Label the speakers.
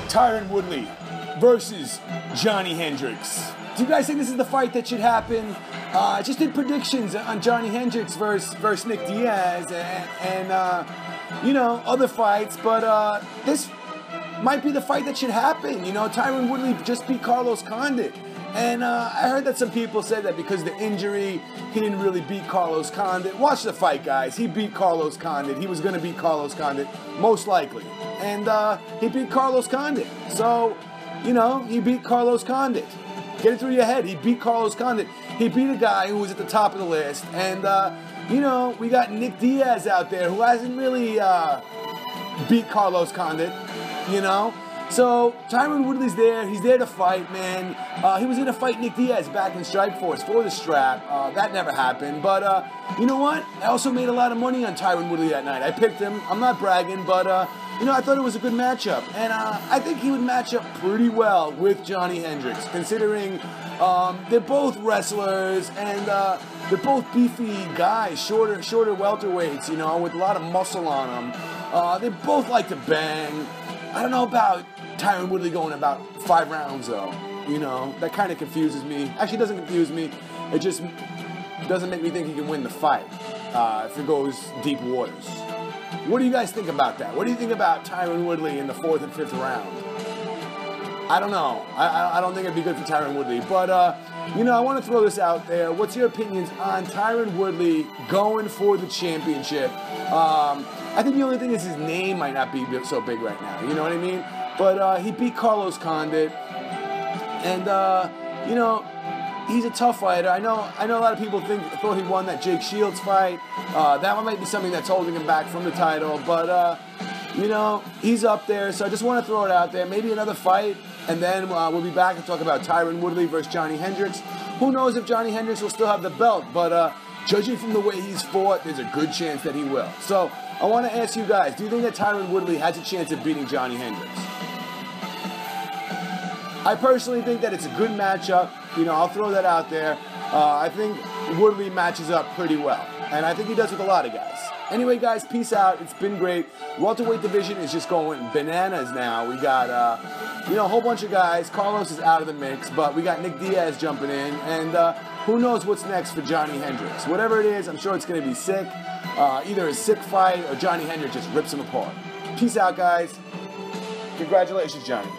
Speaker 1: Tryron Woodley versus Johny Hendricks. Do you guys think this is the fight that should happen? I just did predictions on Johny Hendricks versus Nick Diaz and you know, other fights, but this might be the fight that should happen. You know, Tryron Woodley just beat Carlos Condit. And I heard that some people said that because of the injury, he didn't really beat Carlos Condit. Watch the fight, guys. He beat Carlos Condit. He was going to beat Carlos Condit, most likely. And he beat Carlos Condit. So, you know, he beat Carlos Condit. Get it through your head. He beat Carlos Condit. He beat a guy who was at the top of the list. And, you know, we got Nick Diaz out there who hasn't really beat Carlos Condit, you know. So, Tryron Woodley's there. He's there to fight, man. He was going to fight Nick Diaz back in Strikeforce for the strap. That never happened. But, you know what? I also made a lot of money on Tryron Woodley that night. I picked him. I'm not bragging, but, you know, I thought it was a good matchup. And I think he would match up pretty well with Johny Hendricks, considering they're both wrestlers and they're both beefy guys, shorter welterweights, you know, with a lot of muscle on them. They both like to bang. I don't know about Tryron Woodley going about 5 rounds, though. You know, that kind of confuses me. Actually, it doesn't confuse me. It just doesn't make me think he can win the fight if it goes deep waters. What do you guys think about that? What do you think about Tryron Woodley in the 4th and 5th round? I don't know. I don't think it'd be good for Tryron Woodley. But, you know, I want to throw this out there. What's your opinions on Tryron Woodley going for the championship? I think the only thing is his name might not be so big right now. You know what I mean? But he beat Carlos Condit. And, you know, he's a tough fighter. I know a lot of people thought he won that Jake Shields fight. That one might be something that's holding him back from the title. But, you know, he's up there. So I just want to throw it out there. Maybe another fight. And then we'll be back and talk about Tryron Woodley versus Johny Hendricks. Who knows if Johny Hendricks will still have the belt. But judging from the way he's fought, there's a good chance that he will. So I want to ask you guys, do you think that Tryron Woodley has a chance of beating Johny Hendricks? I personally think that it's a good matchup. You know, I'll throw that out there. I think Woodley matches up pretty well. And I think he does with a lot of guys. Anyway, guys, peace out. It's been great. Welterweight division is just going bananas now. We got, you know, a whole bunch of guys. Carlos is out of the mix, but we got Nick Diaz jumping in. And who knows what's next for Johny Hendricks. Whatever it is, I'm sure it's going to be sick. Either a sick fight or Johny Hendricks just rips him apart. Peace out, guys. Congratulations, Johnny.